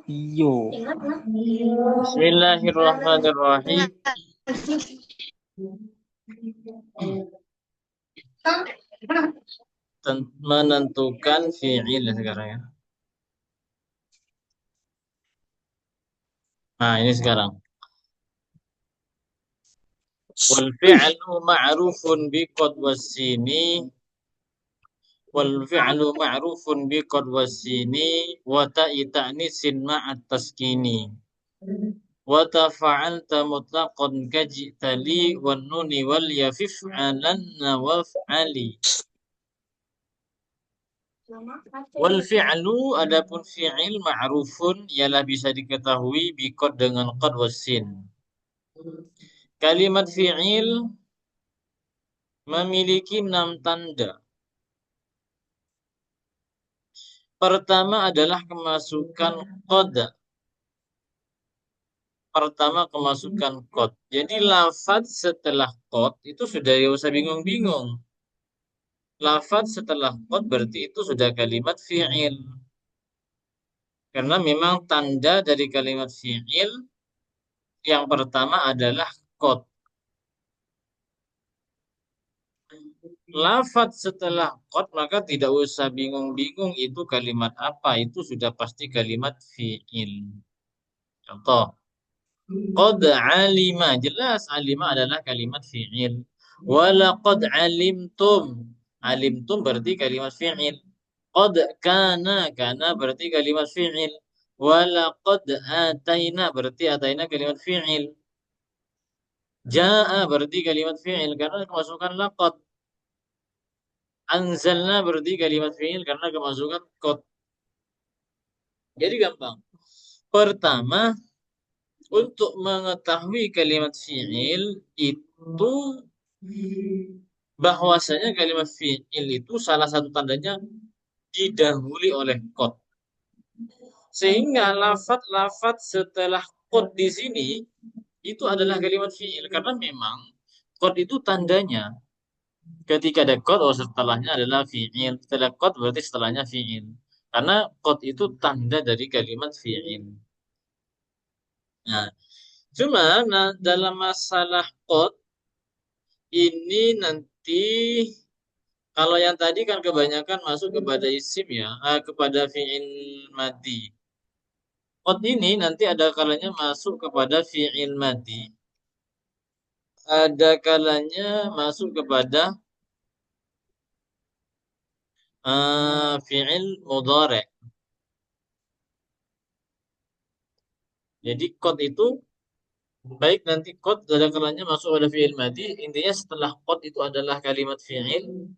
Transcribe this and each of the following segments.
Iyo. Bismillahirrahmanirrahim. Menentukan fi'il sekarang ya. Nah, ini sekarang. Wal fi'lu ma'rufun bi qad wasini wal fi'lu ma'rufun bi qad wasini wa ta'i ta'nisin ma'at taskini. Wa tafa'alta mutlaqan kajitali wan nuni wal yafif'alanna waf'ali. Wal fi'lu adapun fi'il ma'rufun ialah bisa diketahui bi qad dengan qad wasin. Kalimat fi'il memiliki 6 tanda. Pertama adalah kemasukan qad. Pertama kemasukan qad. Jadi lafaz setelah qad itu sudah ya usah bingung-bingung. Lafaz setelah qad berarti itu sudah kalimat fi'il. Karena memang tanda dari kalimat fi'il yang pertama adalah qad. Lafaz setelah qad maka tidak usah bingung-bingung itu kalimat apa, itu sudah pasti kalimat fi'il. Contoh, qad alima, jelas alima adalah kalimat fi'il. Walaqad alimtum, alimtum berarti kalimat fi'il. Qad kana berarti kalimat fi'il. Walaqad ataina berarti ataina kalimat fi'il. Ja'a berarti kalimat fi'il karena kemasukan laqad. Anzalna berarti kalimat fi'il karena kemasukan qad. Jadi gampang. Pertama, untuk mengetahui kalimat fi'il itu bahwasanya kalimat fi'il itu salah satu tandanya didahului oleh qad. Sehingga lafaz-lafaz setelah qad di sini itu adalah kalimat fi'il karena memang qad itu tandanya. Ketika ada qad, oh setelahnya adalah fi'il. Setelah qad berarti setelahnya fi'il. Karena qad itu tanda dari kalimat fi'il. Nah, cuma dalam masalah qad ini nanti kalau yang tadi kan kebanyakan masuk kepada isim ya, kepada fi'il madi. Qad ini nanti ada kalanya masuk kepada fi'il madi. Ada kalanya masuk kepada fi'il mudhari'. Jadi qad itu baik nanti qad ada kalanya masuk pada fi'il madi. Intinya setelah qad itu adalah kalimat fi'il.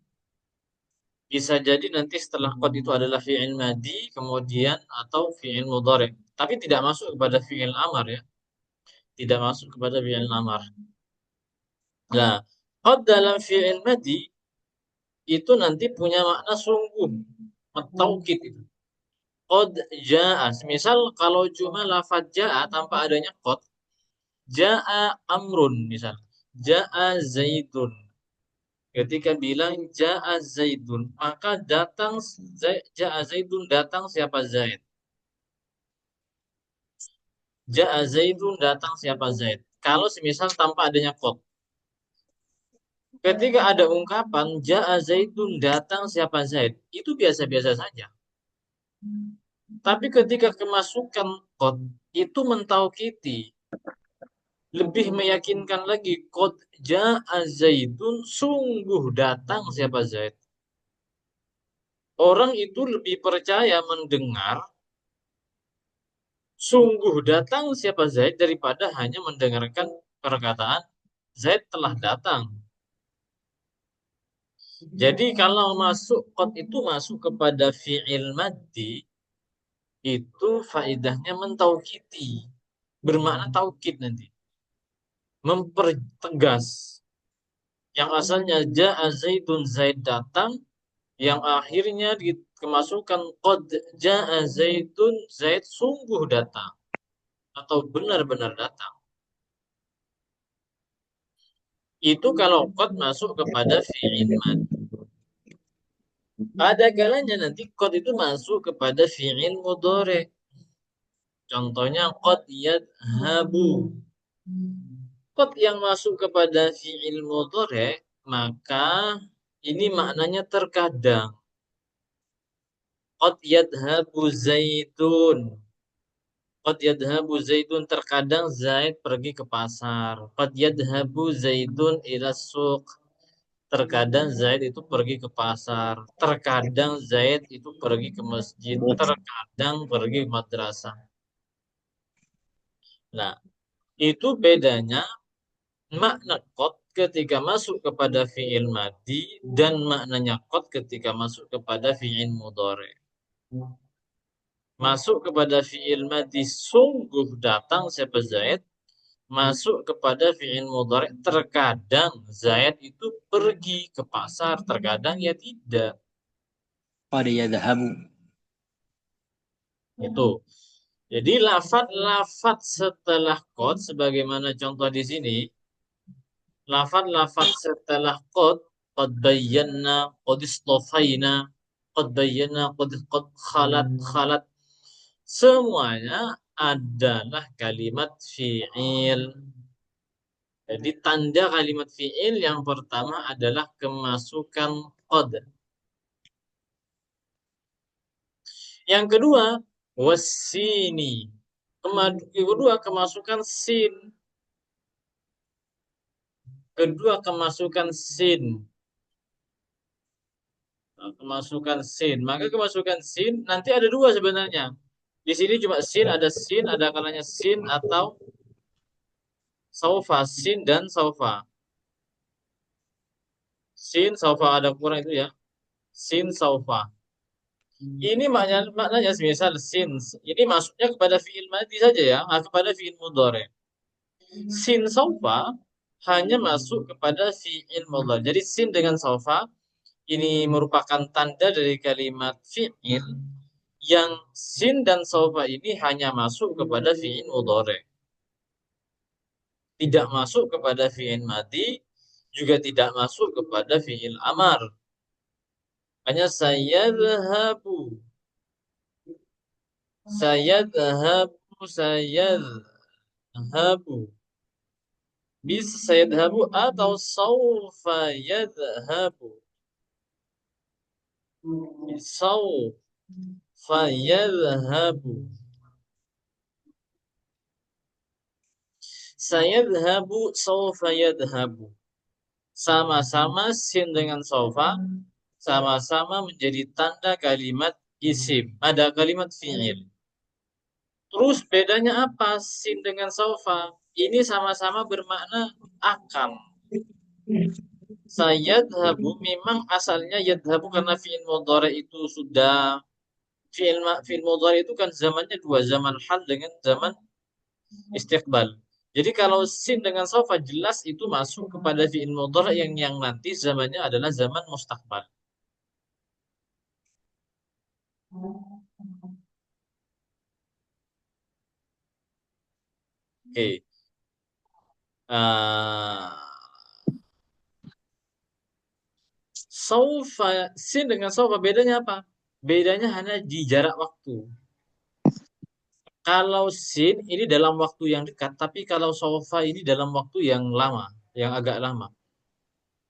Bisa jadi nanti setelah qad itu adalah fi'il madi kemudian atau fi'il mudhari'. Tapi tidak masuk kepada fi'il amar ya. Tidak masuk kepada fi'il amar. Nah, qad dalam fi'il madi itu nanti punya makna sungguh, taukid itu. Qad ja'a. Misal kalau cuma lafaz ja'a tanpa adanya qad, ja'a amrun misal. Ja'a zaidun. Ketika bilang ja'a zaidun, maka datang ja'a zaidun, datang siapa Zaid? Ja'a zaidun, datang siapa Zaid? Kalau semisal tanpa adanya qad. Ketika ada ungkapan ja'a zaidun, datang siapa Zaid, itu biasa-biasa saja. Tapi ketika kemasukan qad itu mentaukiti, lebih meyakinkan lagi qad ja'a zaidun, sungguh datang siapa Zaid. Orang itu lebih percaya mendengar sungguh datang siapa Zaid daripada hanya mendengarkan perkataan Zaid telah datang. Jadi kalau masuk qad itu masuk kepada fi'il maddi, itu faedahnya mentaukiti, bermakna taukid nanti, mempertegas. Yang asalnya ja'a zaidun, Zaid datang, yang akhirnya kemasukan qad ja'a zaidun, Zaid sungguh datang atau benar-benar datang. Itu kalau qad masuk kepada fi'il maddi. Ada kalanya nanti qad itu masuk kepada fi'il mudhari. Contohnya qad yadhabu. Qad yang masuk kepada fi'il mudhari, maka ini maknanya terkadang. Qad yadhabu zaidun. Qad yadhabu zaidun, terkadang Zaid pergi ke pasar. Qad yadhabu zaidun ila suq. Terkadang Zaid itu pergi ke pasar. Terkadang Zaid itu pergi ke masjid. Terkadang pergi ke madrasah. Nah, itu bedanya makna qad ketika masuk kepada fi'il madi dan maknanya qad ketika masuk kepada fi'il mudhari. Masuk kepada fi'il madi, sungguh datang siapa Zaid. Masuk kepada fi'il mudhari, terkadang Zaid itu pergi ke pasar, terkadang ya tidak. Qad yadhabu. Itu. Jadi lafat-lafat setelah qad sebagaimana contoh di sini, lafat-lafat setelah qad bayyana, qad istafaina, qad bayyana, qad khalat, khalat, semuanya adalah kalimat fi'il. Jadi tanda kalimat fi'il yang pertama adalah kemasukan qad. Yang kedua, wasini. Kedua, kemasukan sin. Kedua, kemasukan sin. Nah, kemasukan sin. Maka kemasukan sin nanti ada dua sebenarnya. Di sini cuma sin, ada kalanya sin atau saufa, sin dan saufa. Sin, saufa ada kurang itu ya. Sin, saufa. Ini maknanya semisal sin. Ini masuknya kepada fi'il madi saja ya, kepada fi'il mudhari. Sin saufa hanya masuk kepada fi'il mudhari. Jadi sin dengan saufa ini merupakan tanda dari kalimat fi'il yang sin dan saufa ini hanya masuk kepada fi'il mudhari. Tidak masuk kepada fi'il madi, juga tidak masuk kepada fi'il amar. Hanya sayadhabu. Bisa sayadhabu atau saufa yadhabu. Saufa yadhabu. Sayadhabu, saufa yadhabu. Sama-sama sin dengan saufa, sama-sama menjadi tanda kalimat isim. Ada kalimat fi'il. Terus bedanya apa sin dengan saufa? Ini sama-sama bermakna akan. Sayadhabu memang asalnya yadhabu karena fi'il mudhari itu sudah fi'il mudhari itu kan zamannya dua, zaman hal dengan zaman istiqbal. Jadi kalau sin dengan saufa jelas itu masuk kepada fi'il mudhari yang nanti zamannya adalah zaman mustaqbal. Oke. Uh, Saufa, sin dengan saufa bedanya apa? Bedanya hanya di jarak waktu. Kalau sin ini dalam waktu yang dekat, tapi kalau saufa ini dalam waktu yang lama, yang agak lama.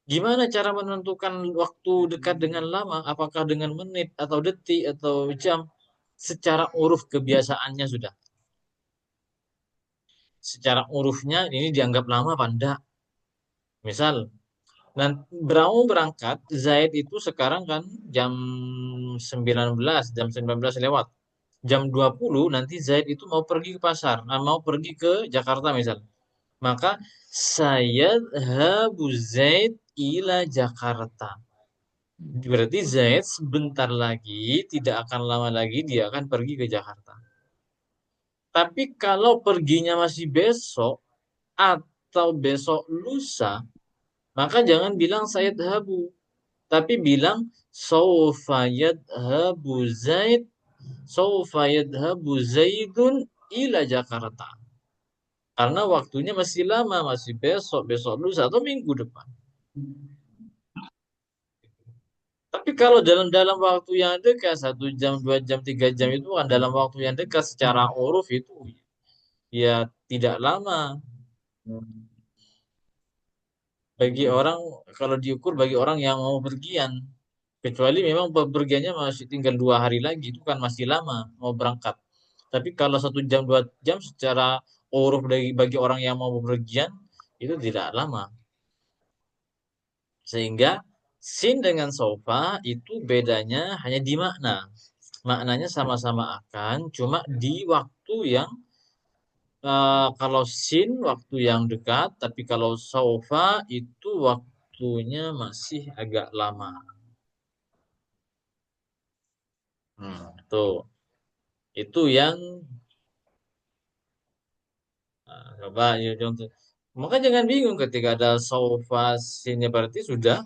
Gimana cara menentukan waktu dekat dengan lama? Apakah dengan menit atau detik atau jam? Secara uruf kebiasaannya sudah. Secara urufnya ini dianggap lama apa enggak? Misal, berau berangkat, Zaid itu sekarang kan jam 19, jam 19 lewat. Jam 20 nanti Zaid itu mau pergi ke pasar, mau pergi ke Jakarta misal. Maka saya habu Zaid ila Jakarta. Berarti Zaid sebentar lagi, tidak akan lama lagi dia akan pergi ke Jakarta. Tapi kalau perginya masih besok atau besok lusa, maka jangan bilang Sayyid Habu. Tapi bilang Saufa yadhabu Zaid, Saufa yadhabu Zaidun ila Jakarta. Karena waktunya masih lama, masih besok, besok lusa atau minggu depan. Tapi kalau dalam waktu yang dekat, 1 jam, 2 jam, 3 jam itu kan dalam waktu yang dekat secara uruf itu ya tidak lama. Bagi orang, kalau diukur bagi orang yang mau pergian. Kecuali memang bepergiannya masih tinggal 2 hari lagi, itu kan masih lama mau berangkat. Tapi kalau 1 jam, 2 jam secara uruf bagi orang yang mau bepergian, itu tidak lama. Sehingga sin dengan sofa itu bedanya hanya di makna. Maknanya sama-sama akan, cuma di waktu yang kalau sin waktu yang dekat, tapi kalau sofa itu waktunya masih agak lama. Tuh, itu yang coba ya contoh. Maka jangan bingung ketika ada sofa sinnya berarti sudah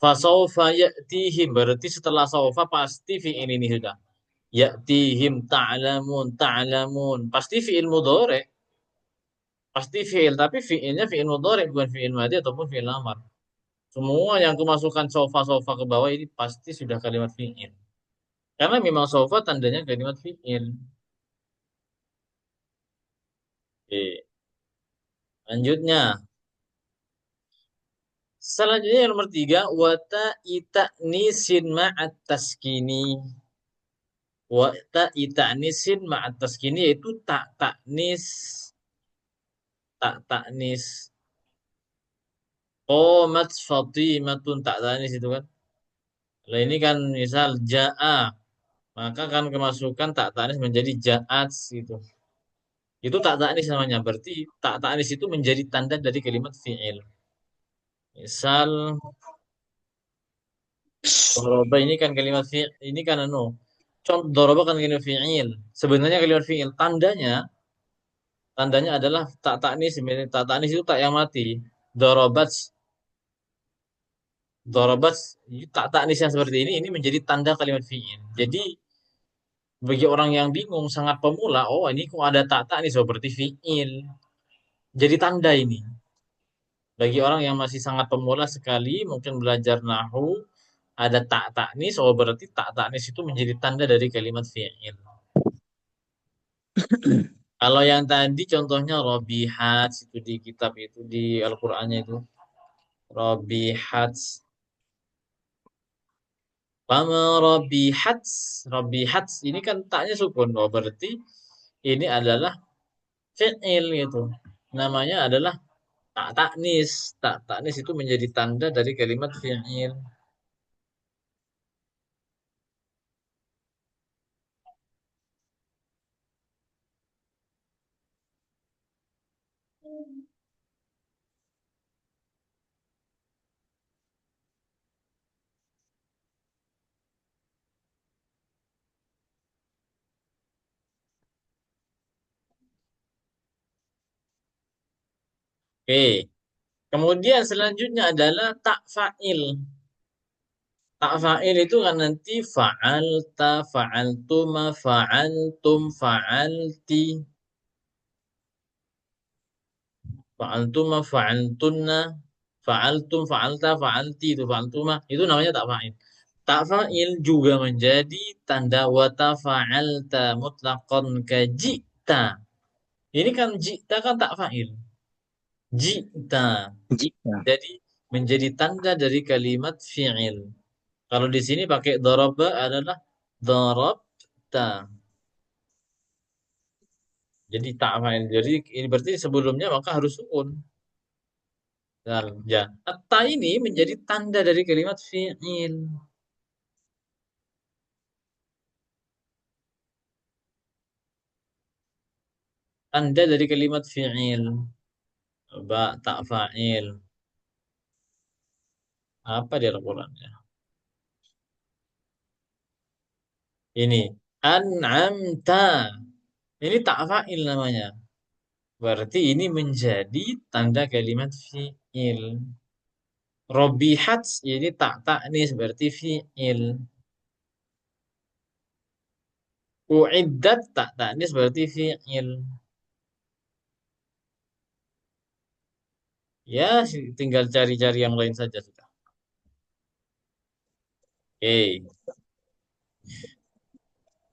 fasaufa ya'tihim berarti setelah sofa pasti fi'il ini sudah. Ya'tihim ta'lamun ta'lamun pasti fi'il mudhari. Pasti fi'il, tapi fi'ilnya fi'il mudhari bukan fi'il madhi ataupun fi'il amar. Semua yang kemasukan sofa-sofa ke bawah ini pasti sudah kalimat fi'il. Karena memang sofa tandanya kalimat fi'il. Oke. Lanjutnya. Selanjutnya yang nomor 3, wata ita nisin ma'at taskini. Wata ita nisin ma'at taskini yaitu tak taknis, tak taknis. Qomat Fatimatun tak taknis itu kan. Nah ini kan misal ja'a, maka kan kemasukan tak taknis menjadi ja'at gitu. Itu tak taknis namanya. Berarti tak taknis itu menjadi tanda dari kalimat fi'il. Misal doroba ini kan kalimat fi'il, ini kan contoh doroba kan kalimat fi'il. Sebenarnya kalimat fi'il tandanya adalah tak taknis. Sebenarnya tak taknis itu tak yang mati. Dorobat, dorobat tak taknis yang seperti ini menjadi tanda kalimat fi'il. Jadi bagi orang yang bingung sangat pemula, oh ini kok ada tak taknis seperti fi'il. Jadi tanda ini. Bagi orang yang masih sangat pemula sekali, mungkin belajar nahu, ada tak taknis, oh berarti tak taknis itu menjadi tanda dari kalimat fi'il. Kalau yang tadi contohnya robihat itu di kitab itu di Al-Qur'annya itu robihat. Pama robihat, robihat ini kan taknya sukun. Oh berarti ini adalah fi'il gitu. Namanya adalah tak taknis. Tak taknis itu menjadi tanda dari kalimat fi'il. Oke. Kemudian selanjutnya adalah tak fa'il. Tak fa'il itu kan nanti fa'alta, fa'altuma, fa'altum, fa'alti, fa'altuma, fa'altunna, fa'altum, fa'alta, fa'alti itu fa'altuma itu namanya tak fa'il. Tak fa'il juga menjadi tanda wata fa'alta mutlaqan ka ji'ta. Ini kan ji'ta kan tak fa'il. Ji'ta. Jika. Jadi menjadi tanda dari kalimat fi'il. Kalau di sini pakai daraba adalah darabta. Jadi tak fa'il. Jadi ini berarti sebelumnya maka harus sukun. Nah, ya. Ta ini menjadi tanda dari kalimat fi'il. Tanda dari kalimat fi'il. Coba tak fa'il. Apa dia Al-Qur'annya? Ini. An'amta. Ini tak fa'il namanya. Berarti ini menjadi tanda kalimat fi'il. Robihat ini tak taknis berarti fi'il. Uiddat tak taknis berarti fi'il. Ya, tinggal cari-cari yang lain saja sudah. Oke.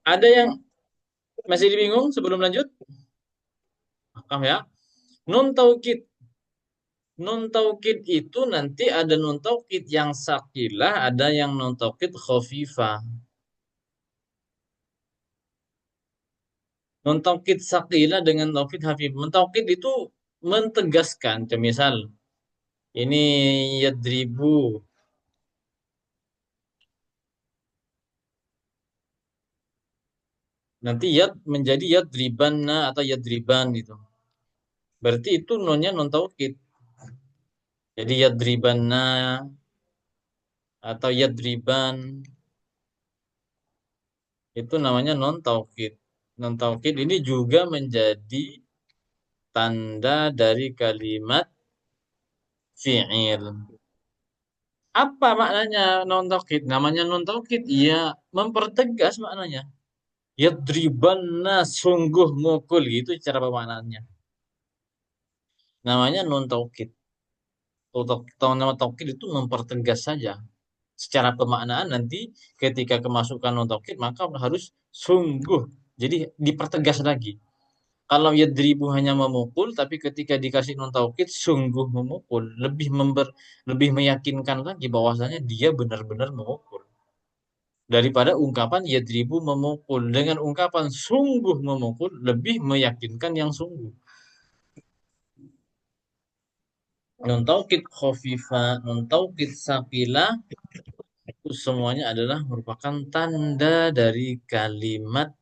Ada yang masih bingung sebelum lanjut? Paham ya? Nun taukid. Nun taukid itu nanti ada nun taukid yang sakilah, ada yang nun taukid khafifah. Nun taukid sakilah dengan taukid hafif. Nun taukid itu mentegaskan, misal ini yadribu. Nanti yad menjadi yadribanna atau yadriban gitu. Berarti itu nunnya nun taukid. Jadi yadribanna atau yadriban itu namanya non taukid. Non taukid ini juga menjadi tanda dari kalimat fi'il. Apa maknanya non taukid? Namanya non taukid, ia mempertegas maknanya. Yadribanna sungguh mukul gitu cara pemaknaannya. Namanya non taukid. Nama taukid itu mempertegas saja. Secara pemaknaan nanti ketika kemasukan non taukid maka harus sungguh. Jadi dipertegas lagi. Kalau yadribu hanya memukul, tapi ketika dikasih nun taukid sungguh memukul, lebih meyakinkan lagi bahwasanya dia benar-benar memukul. Daripada ungkapan yadribu memukul dengan ungkapan sungguh memukul lebih meyakinkan yang sungguh. Nun taukid khafifa, nun taukid sakila itu semuanya adalah merupakan tanda dari kalimat,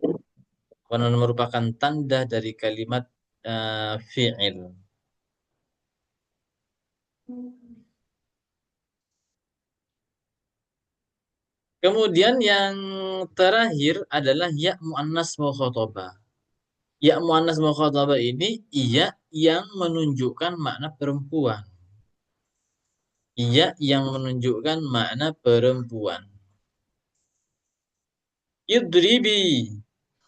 merupakan tanda dari kalimat fi'il. Kemudian yang terakhir adalah ya muannas mukhatabah. Ya muannas mukhatabah ini iya yang menunjukkan makna perempuan. Iya yang menunjukkan makna perempuan. Idribi.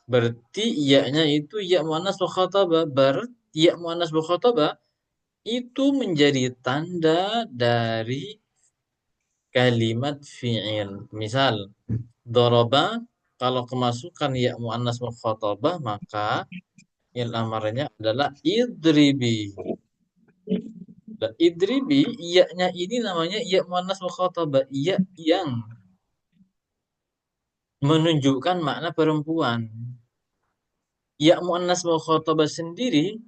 Berarti iya-nya itu ya muannas mukhatabah. Berarti ya muannas mukhatabah itu menjadi tanda dari kalimat fi'il. Misal, doroba kalau kemasukan ya muannas mukhatabah maka il amarnya adalah idribi. Dan idribi iya-nya ini namanya iya muannas mukhatabah, iya yang menunjukkan makna perempuan. Ya muannas mukhatabah sendiri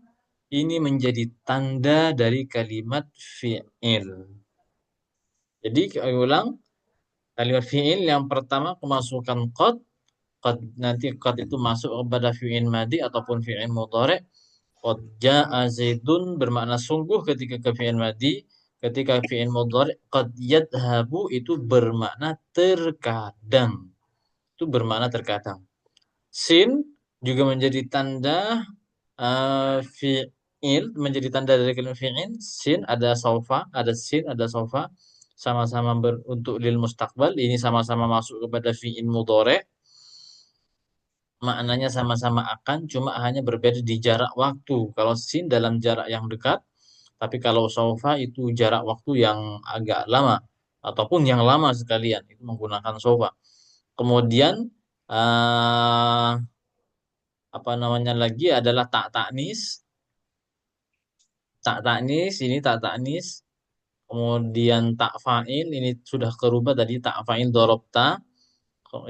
ini menjadi tanda dari kalimat fi'il. Jadi saya ulang, kalimat fi'il yang pertama kemasukan qad nanti qad itu masuk kepada fi'il madi ataupun fi'il mudhari. Qad jaa Zaidun bermakna sungguh ketika ke fi'il madi, ketika fi'il mudhari qad yadhabu itu bermakna terkadang. Itu bermakna terkadang. Sin juga menjadi tanda fi'il, menjadi tanda dari kalimat fi'il. Sin ada saufa, ada sin, ada saufa. Sama-sama untuk lil mustaqbal. Ini sama-sama masuk kepada fi'il mudhari. Maknanya sama-sama akan, cuma hanya berbeda di jarak waktu. Kalau sin dalam jarak yang dekat, tapi kalau sofa itu jarak waktu yang agak lama, ataupun yang lama sekalian, itu menggunakan sofa. Kemudian, eh, apa namanya lagi adalah tak taknis. Tak taknis, ini tak taknis. Kemudian tak fa'il, ini sudah kerubah tadi tak fa'il dorobta.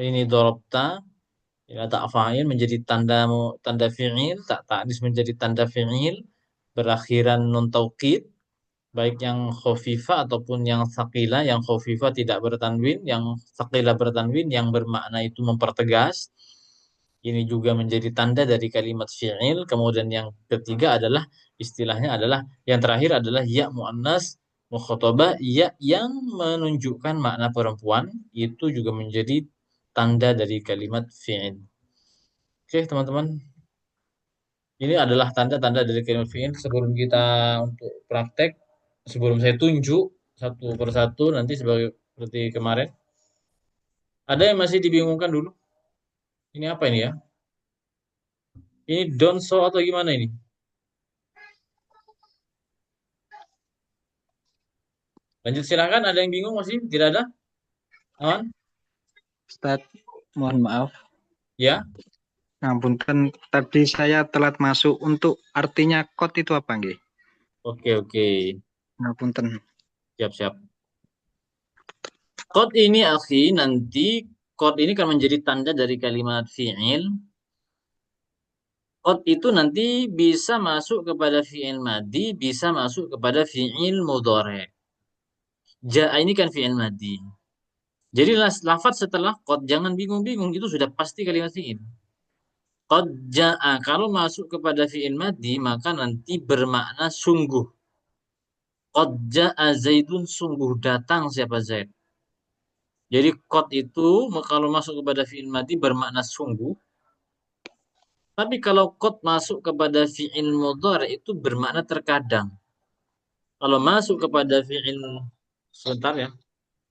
Ini dorobta. Ya, tak fa'il menjadi tanda tanda fi'il, tak ta'nis menjadi tanda fi'il, berakhiran nun taukid, baik yang khafifa ataupun yang sakila. Yang khafifa tidak bertanwin, yang sakila bertanwin, yang bermakna itu mempertegas. Ini juga menjadi tanda dari kalimat fi'il. Kemudian yang ketiga adalah istilahnya adalah yang terakhir adalah ya muannas mukhatabah, ya yang menunjukkan makna perempuan itu juga menjadi tanda dari kalimat fi'il. Oke, teman-teman, ini adalah tanda-tanda dari kalimat fi'il. Sebelum kita untuk praktek, sebelum saya tunjuk satu persatu nanti seperti kemarin, ada yang masih dibingungkan dulu. Ini apa ini ya? Ini don't so atau gimana ini? Lanjut silakan. Ada yang bingung masih? Tidak ada? Aman? Ustaz, mohon maaf. Ya, Ngapunten, tadi saya telat masuk. Untuk artinya kot itu apa nggih? oke oke. Ngapunten. Siap-siap. Qad ini akhi nanti qad ini kan menjadi tanda dari kalimat fi'il. Qad itu nanti bisa masuk kepada fi'il madi, bisa masuk kepada fi'il mudhari'. Ja'a ini kan fi'il madi. Jadi lafaz setelah qad jangan bingung-bingung, itu sudah pasti kalimat fi'il. Qad ja'a kalau masuk kepada fi'il madi maka nanti bermakna sungguh. Qad ja'a Zaidun, sungguh datang siapa Zaid. Jadi qad itu kalau masuk kepada fi'il madi bermakna sungguh. Tapi kalau qad masuk kepada fi'il mudhari itu bermakna terkadang. Kalau masuk kepada fi'il sebentar ya.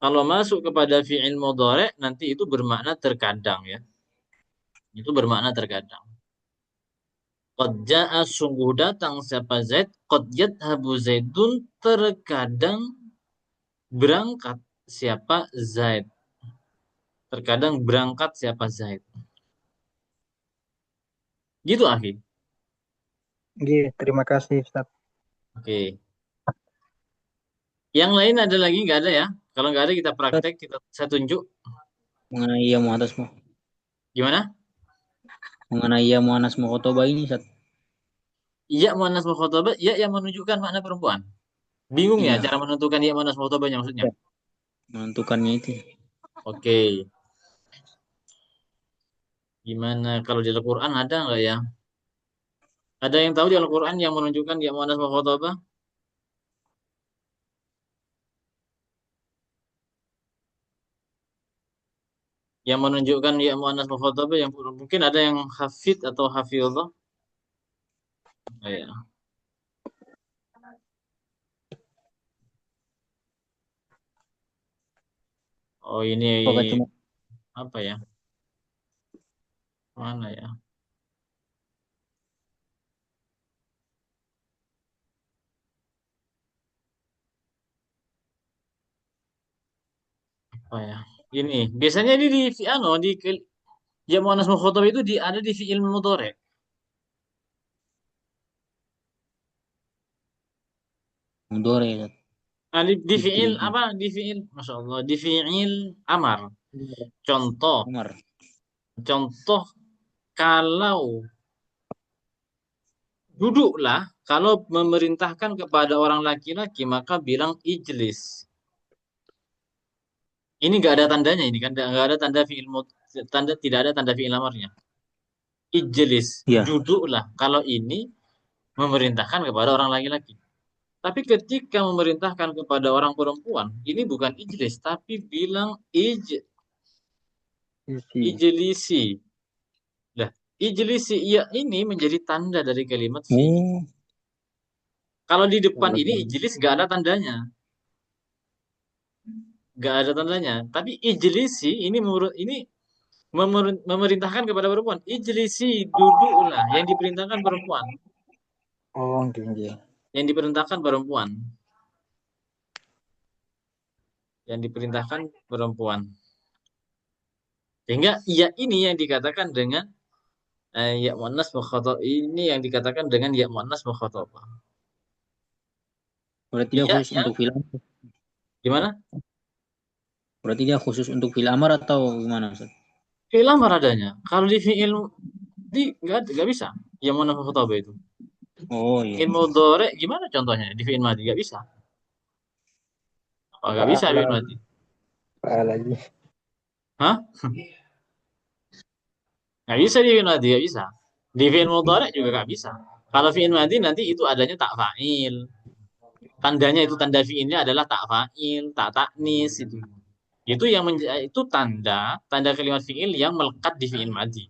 Kalau masuk kepada fi'il mudhari nanti itu bermakna terkadang ya. Itu bermakna terkadang. Qad ja'a sungguh datang siapa Zaid, qad yadhabu Zaidun terkadang berangkat siapa Zaid. Terkadang berangkat siapa Zaid. Gitu akhi. Nggih, terima kasih Ustaz. Oke. Yang lain ada lagi nggak ada ya? Kalau nggak ada kita Ustaz, praktek, saya tunjuk. mengenai ya muanas Gimana? mengenai ya muanas mukhotobah ini Ustaz. Iya muannas mukhatabah, iya yang menunjukkan makna perempuan. Bingung ya Iya, cara menentukan iya muannas mukhatabahnya maksudnya. ya, menentukannya itu. Oke, gimana kalau di Al-Qur'an ada nggak ya? Ada yang tahu di Al-Qur'an yang menunjukkan iya muannas mukhatabah? Yang menunjukkan iya muannas mukhatabah yang mungkin ada yang hafid atau hafizah. Oh, ya. Oh ini Apakah cuma apa ya? Mana ya? Apa ya? Ini biasanya ini di ano di ya muannas mukhatabah itu ada di fi'il mudhari'. mudore Ustaz? Nah, di Di fi'il fi'il apa? Di fi'il, Masya Allah, di fi'il amar. Contoh, Umar. contoh kalau duduklah, kalau memerintahkan kepada orang laki-laki maka bilang ijlis. Ini nggak ada tandanya ini kan, nggak ada tanda fi'il tanda tidak ada tanda fi'il amarnya. Ijlis, Iya. duduklah. Kalau ini memerintahkan kepada orang laki-laki. Tapi ketika memerintahkan kepada orang perempuan, ini bukan ijlis, tapi bilang Isi. ijlisi. Nah, ijlisi iya ini menjadi tanda dari kalimat fi'il. Oh, Kalau di depan kalau ini ijlis gak ada tandanya. Gak ada tandanya. Tapi ijlisi ini ini memerintahkan kepada perempuan. Ijlisi, duduklah. Yang diperintahkan perempuan. oh, nggih nggih. Yang diperintahkan perempuan. Yang diperintahkan perempuan. Sehingga ya ini yang dikatakan dengan ya muannas mukhatab. Ini yang dikatakan dengan ya muannas mukhatabah. Berarti dia Iya khusus yang untuk film. gimana? Berarti dia khusus untuk fi'il amar atau gimana Ustaz? Fi'il amar adanya. Kalau di fi'il di nggak bisa. Yang muannas mukhatabah itu. Oh iya. Fi'il mudhari gimana contohnya? Di fi'il madi nggak bisa. Oh, nggak bisa fi'il Fa'ala, madi. fa'ala lagi. Hah? Nggak bisa di fi'il madi, nggak bisa. Di fi'il mudhari juga nggak bisa. Kalau fi'il madi nanti itu adanya tak fa'il. Tandanya itu tanda fi'ilnya adalah tak fa'il, tak taknis itu. Itu yang itu tanda kalimat fi'il yang melekat di fi'il madi.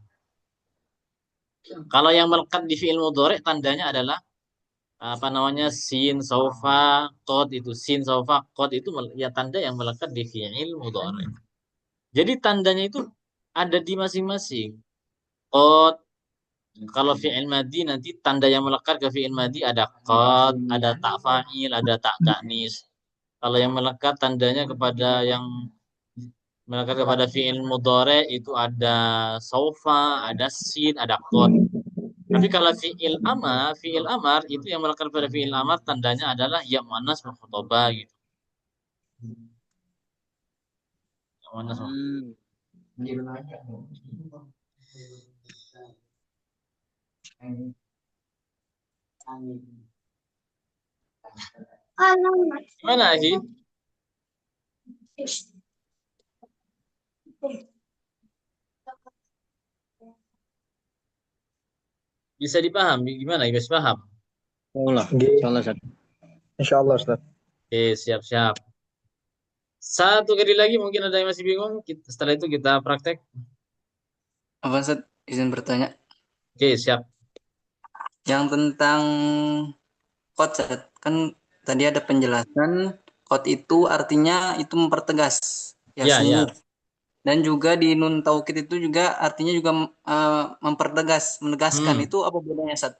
Kalau yang melekat di fi'il mudhari tandanya adalah apa namanya sin, saufa, qad itu sin, saufa, qad itu ya tanda yang melekat di fi'il mudhari. Jadi tandanya itu ada di masing-masing. Qad kalau fi'il madi nanti tanda yang melekat ke fi'il madi ada qad, ada tak fa'il, ada tak taknis. Kalau yang melekat tandanya kepada yang Melekat kepada fi'il mudhari itu ada saufa, ada sin, ada qad. Tapi kalau fi'il amar itu yang melekat pada fi'il amar tandanya adalah ya muannas mukhatabah gitu. Ya muannas Hmm. gimana sih? Bisa dipahami gimana? Bisa paham? Oh lah, Nggih, salah satu. insyaallah Ustaz. Oke, siap-siap. Satu kali lagi mungkin ada yang masih bingung. Setelah itu kita praktek. Apa Ustaz? Izin bertanya. Oke, siap. Yang tentang quote Ustaz, kan tadi ada penjelasan quote itu artinya itu mempertegas, ya Ya, ya. sungguh. Dan juga di nun taukid itu juga artinya juga mempertegas, menegaskan. Hmm. Itu apa bedanya Ustaz?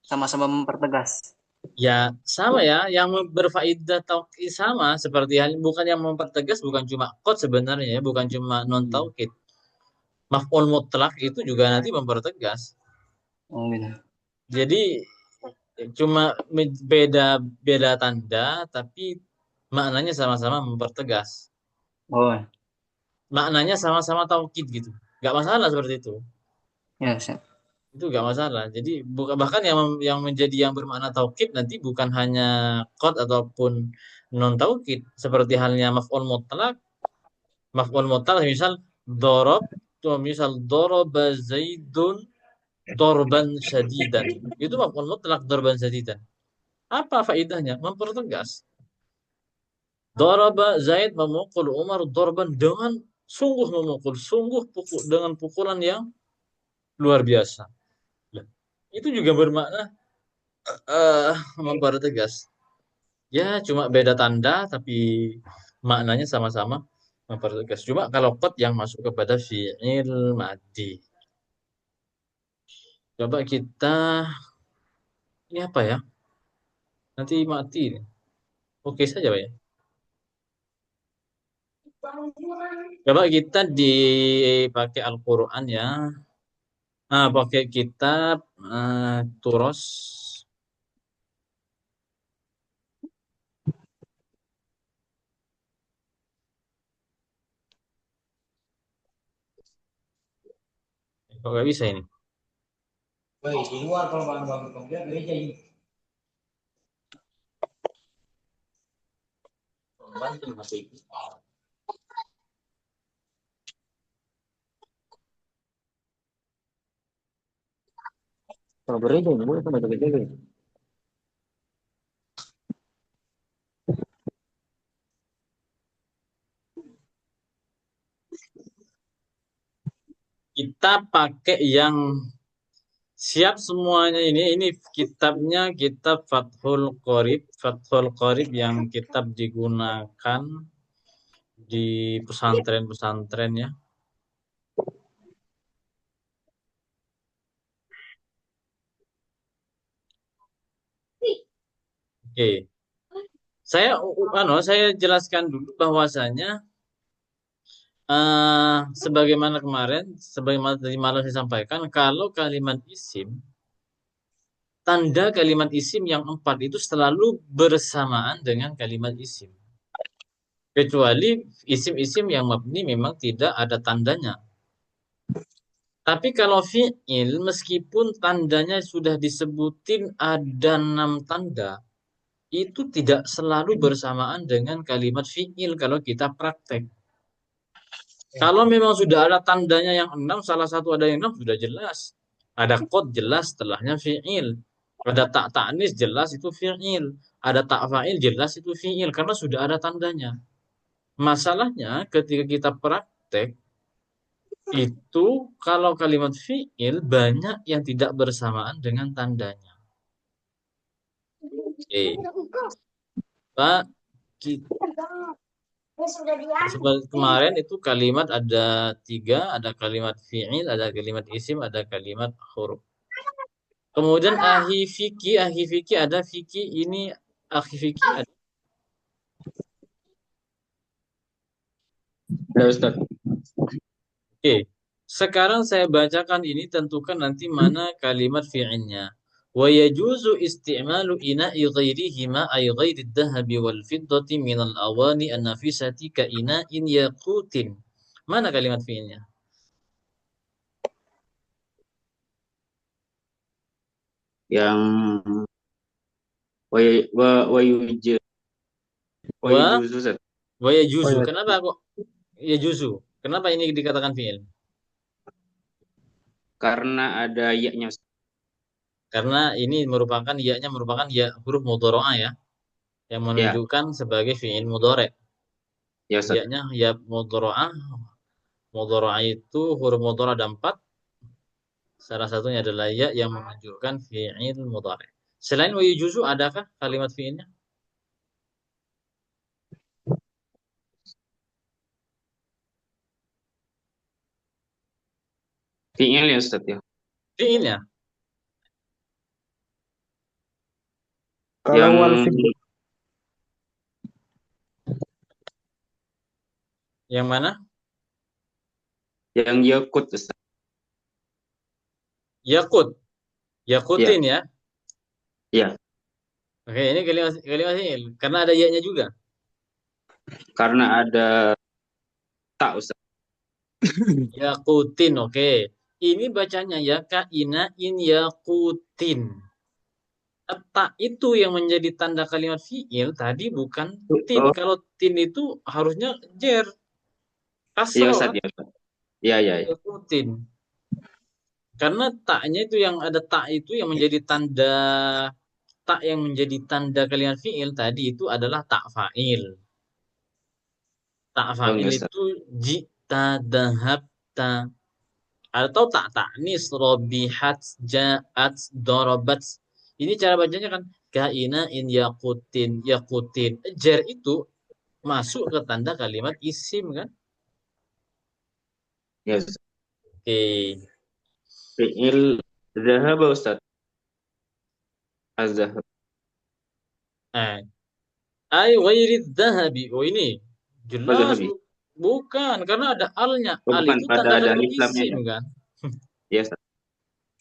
Sama-sama mempertegas. Ya, sama ya. Yang berfaedah taukid sama seperti hal bukan yang mempertegas bukan cuma qad sebenarnya ya, bukan cuma non taukid. Maf'ul mutlak itu juga nanti mempertegas. Oh gitu. Jadi cuma beda beda tanda tapi maknanya sama-sama mempertegas. Oh, Maknanya sama-sama taukid gitu. Gak masalah seperti itu. ya Ustaz. Itu gak masalah. Jadi bukan bahkan yang menjadi yang bermakna taukid nanti bukan hanya qad ataupun non taukid seperti halnya maf'ul mutlak misal dorob tuh misal doroba zaidun dorban syadidan. Itu maf'ul mutlak dorban syadidan. Apa faedahnya? Mempertegas. Daraba Zaid memukul Umar dorban dengan sungguh memukul, sungguh dengan pukulan yang luar biasa. Lah, itu juga bermakna mempertegas. Ya, cuma beda tanda tapi maknanya sama-sama mempertegas. Cuma kalau qad yang masuk kepada fi'il madi. Coba kita ini apa ya? Nanti mati ini. Oke saja, Pak ya. Coba kita dipakai Al-Qur'an ya. Nah, pakai kitab Turos. Kok nggak bisa ini? Woi, di luar kalau bangun komputer gereja ini. Bantu masih. Kalau gereja ini boleh sama gereja. Kita pakai yang siap semuanya ini. Ini kitabnya kitab Fathul Qorib. Fathul Qorib yang kitab digunakan di pesantren-pesantren ya. Oke. Saya jelaskan dulu bahwasanya sebagaimana kemarin, sebagaimana tadi malam saya sampaikan, kalau kalimat isim, tanda kalimat isim yang empat itu selalu bersamaan dengan kalimat isim. Kecuali isim-isim yang mabni memang tidak ada tandanya. Tapi kalau fi'il, meskipun tandanya sudah disebutin ada 6 tanda, itu tidak selalu bersamaan dengan kalimat fi'il kalau kita praktek. Kalau memang sudah ada tandanya yang 6, salah satu ada yang 6, sudah jelas. Ada qad jelas setelahnya fi'il. Ada tak ta'nis jelas itu fi'il. Ada tak fa'il jelas itu fi'il. Karena sudah ada tandanya. Masalahnya ketika kita praktek, itu kalau kalimat fi'il banyak yang tidak bersamaan dengan tandanya. Oke. Pak, seperti kemarin itu kalimat ada 3, ada kalimat fi'il, ada kalimat isim, ada kalimat huruf. Kemudian ahi fiki ada fiki ini akhi fiki ada. Ada Ustaz. Oke, sekarang saya bacakan ini, tentukan nanti mana kalimat fi'ilnya. Wa yajuzu isti'malu ina'i ghairihima ay ghairi dhahabi wal fiddati minal awani an-nafisati ka ina'in yaqutin. Mana kalimat fi'ilnya? Yang wa Wa yujuzu Ustaz. wa Oh yajuzu. ya, Kenapa kok yajuzu? Kenapa ini dikatakan fi'il? Karena ada ya-nya Ustaz. Karena ini merupakan ya-nya merupakan ya huruf mudhari'ah ya, yang Ya, menunjukkan sebagai fi'il mudhari'. ya Ustaz. Ya-nya ya mudhari'ah. Mudhari'ah itu huruf mudhari' ada 4. Salah satunya adalah ya yang menunjukkan fi'il mudhari'. Selain wa yajuzu adakah kalimat fi'ilnya? Fi'il ya Ustaz ya. Fi'ilnya. kalau wal Yang fi'il Yang mana? yang yakut Ustaz. Yakut. Ya, Yakutin ya. ya. Oke, ini kalimat fi'il karena ada ya-nya juga. Karena ada tak Ustaz. Yakutin, oke. Ini bacanya ya kaina in yakutin. Tak itu yang menjadi tanda kalimat fi'il tadi, bukan tin. Oh, Kalau tin itu harusnya jer, iya kasroh Ustaz kan? ya Ustaz. Iya, iya, iya. Yakutin. Karena taknya itu yang ada tak itu yang menjadi tanda, tak yang menjadi tanda kalimat fi'il tadi itu adalah tak fa'il. Tak Oh, fa'il enggak Ustaz. itu jita, dahabta, atau tak taknis robihat, ja'at, dorobat. Ini cara bacanya kan kaina in yakutin, yakutin. Jer itu masuk ke tanda kalimat isim kan? Ya Ustaz. Oke. Fi'il zahaba Ustaz. Az-zahab. Nah, ay ghairi dhahabi. Oh ini Oh, jelas zahabi. bukan, karena ada alnya. Oh, Al bukan. itu Pada tanda ada kalimat alif lamnya isim ya. kan? Iya Ustaz.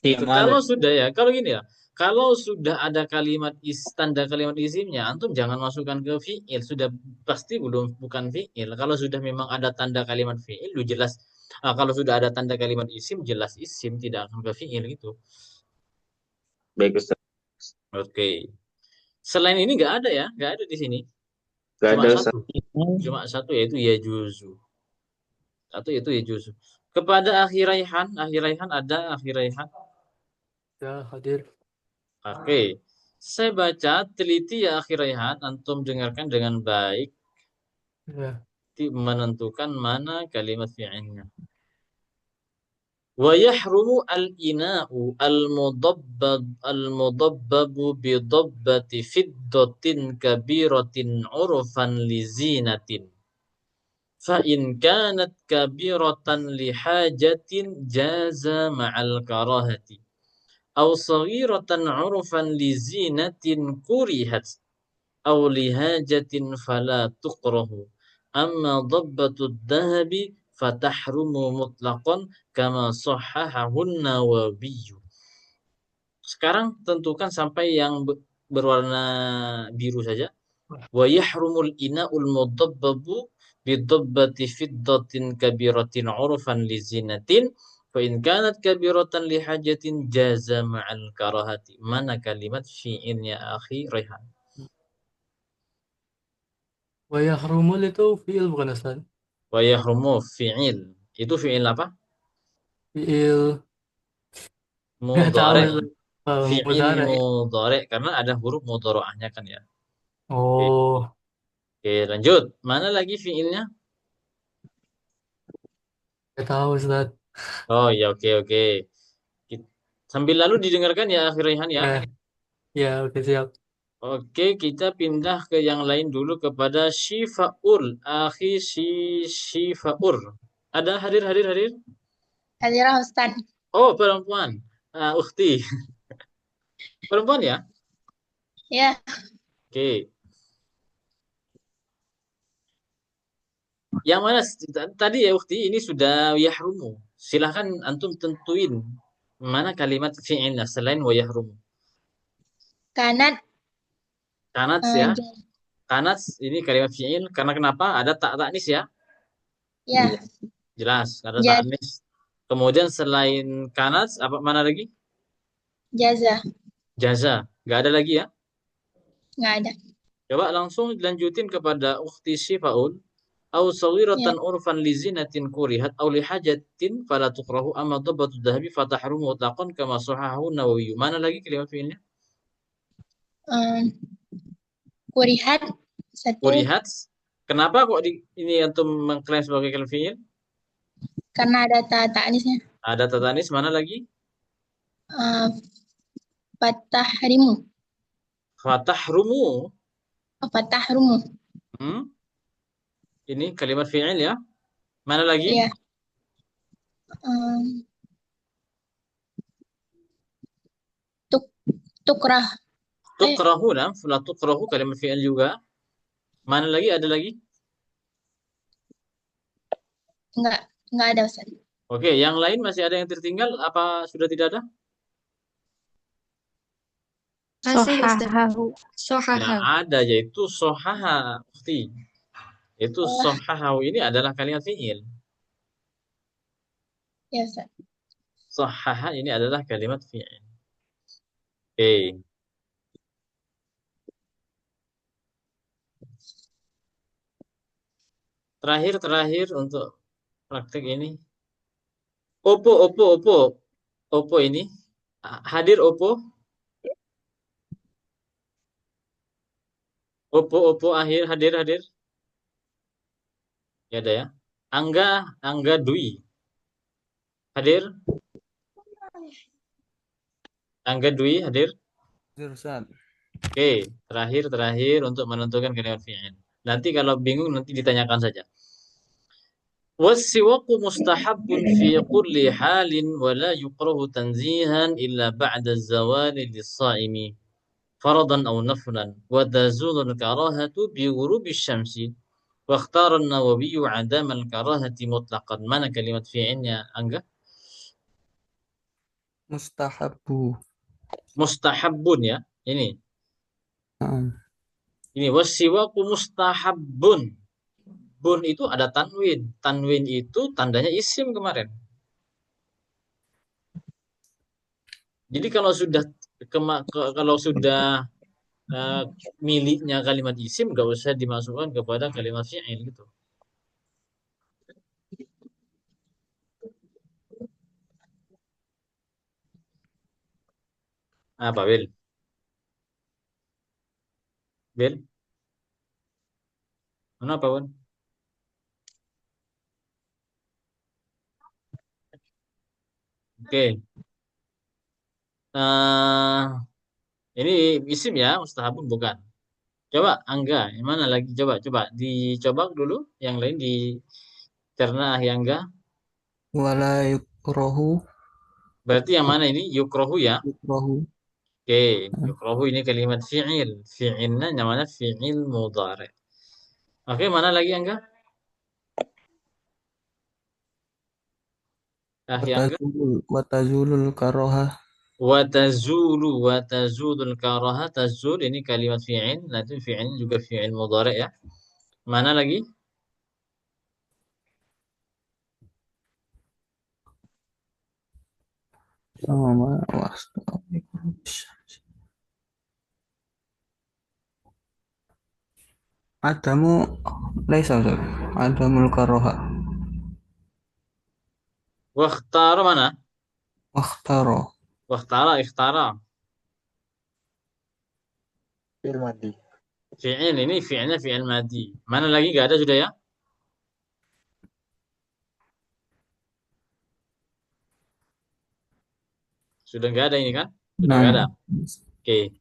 Itu kalau sudah ya, kalau gini ya, kalau sudah ada kalimat tanda kalimat isimnya, antum jangan masukkan ke fiil, sudah pasti belum bukan fiil. Kalau sudah memang ada tanda kalimat fiil, lu jelas. Kalau sudah ada tanda kalimat isim, jelas isim, tidak akan ke fiil gitu. Baik Ustaz. Oke. Selain ini nggak ada ya, nggak ada di sini. Gak Cuma ada Ustaz. satu, cuma satu yaitu ya juzu. Satu itu ya juzu. Kepada akhir raihan ada akhir raihan. Ya, hadir. Oke, saya baca teliti ya akhir raihan, antum dengarkan dengan baik, Ya. menentukan mana kalimat fi'ilnya. Wa yahrumu al-ina'u al-mudabbabu bidabbati fiddatin kabiratin urfan li zinatin. Fa in kanat kabiratan li hajatin jaza ma'al karahati. Aw saghiratan urfan li zinatin kurihat. أو لهاجة فلا تكره أما ضبة الذهب فتحرم مطلقا كما صححه النووي. Sekarang tentukan sampai yang berwarna biru saja. Wa yahrumul ina'ul mudabbabu bidabbati fiddatin kabiratin urfan li zinatin fa in kanat kabiratan li hajatin jaza ma'al karahati. Mana kalimat fi'ilnya akhi Rehan? Wa yahrumul itu fiil bukan Ustaz? Wa yahrumu fi'il. Itu fi'il apa? Fiil nggak tahu Mudhari. Ustaz. Fi'il Mudhari. mudhari karena ada huruf mudhari'ahnya kan ya. Oke. Oh, Oke, lanjut. Mana lagi fi'ilnya? nggak tahu Ustaz. Oh ya, oke oke. Sambil lalu didengarkan ya akhir Rehan ya. Ya, ya, oke siap. Oke, kita pindah ke yang lain dulu kepada Syifaul. Akhi Syifaur. Ada hadir hadir hadir? Hadirah Ustaz. Oh, perempuan. Ukhti. Perempuan ya? Ya, Oke. Yang mana tadi ya Ukti, ini sudah yahrumu. Silahkan antum tentuin mana kalimat fi'ilnya selain wa yahrumu. Kanat. Kanat ya. Kanat ini kalimat fi'il karena kenapa? Ada tak taknis ya. Ya. Jelas, ada Jaz. taknis. Kemudian selain kanat apa mana lagi? Jaza. Jaza. Nggak ada lagi ya. Nggak ada. Coba langsung dilanjutin kepada ukhti Syifaun. Au sawiratan urfan li zinatin kurihat au li hajatin fala tukrahu amma dhabbatu dhahabi fatahrumu mutlaqan kama sahahu Nawawi. Mana lagi kalimat fi'ilnya? Kurihat. Satu. Kurihat. Kenapa kok ini antum mengklaim sebagai kalimat fi'il? Karena ada ta'nisnya. Ada tatanis, mana lagi? Fatahrimu. Fatahrumu. Fatahrumu. Ini kalimat fi'il ya. Mana lagi? Iya. Tukrah. Tukrahu lah. Fala tukrahu kalimat fi'il juga. Mana lagi? Ada lagi? Enggak ada, Ustaz. Oke, yang lain masih ada yang tertinggal? Apa sudah tidak ada? Masih, Ustaz. Ya, ada, yaitu sohaha. Itu sohahahu ini adalah kalimat fi'il. Ya, Ustaz. Sohaha ini adalah kalimat fi'il. Oke. Terakhir untuk praktek ini. Oppo ini. Hadir Oppo. Oppo hadir. Ya ada ya. Angga Dwi. Hadir. Angga Dwi hadir. Oke, terakhir untuk menentukan kalimat fi'il. Nanti kalau bingung nanti ditanyakan saja. Wassiwaqu mustahabbun fi kulli halin wa la yukrahu tanzihan illa ba'da zawali lis-sha'imi faradan aw naflan wa tazulu al-karahatu bi ghurubi syamsi wa ikhtara an-Nawawi 'adama al-karahati mutlaqan. Mana kalimat fi'ilnya, Angga? Mustahabbun ya. Ini wassiwaqu mustahabbun. Bun itu ada tanwin. Tanwin itu tandanya isim kemarin. Jadi kalau sudah miliknya kalimat isim, nggak usah dimasukkan kepada kalimat fi'il gitu. Apa, Bil? Kenapa, Wan? Oke. Ini isim ya, mustahabun bukan. Coba Angga, yang mana lagi? Coba dicoba dulu. Yang lain dicerna Angga. Wala yukrahu. Berarti yang mana ini? Yukrohu ya. Yukrahu. Oke, yukrohu ini kalimat fi'il. Fi'ilnya namanya fi'il mudhari. Oke, mana lagi Angga? Watazulul karoha. Watazulul karaha. Tazul ini kalimat fi'il. Nanti fi'il juga fi'il mudhari ya. Mana lagi? Adamu laisa, Adamul karoha. Wakhtara mana? Wakhtaro. Ikhtara. Fi'il madhi. Fi'il ini fi'ilnya fi'il madhi. Mana lagi? Gak ada sudah ya? Sudah nggak ada ini kan? Sudah nggak ada. Oke.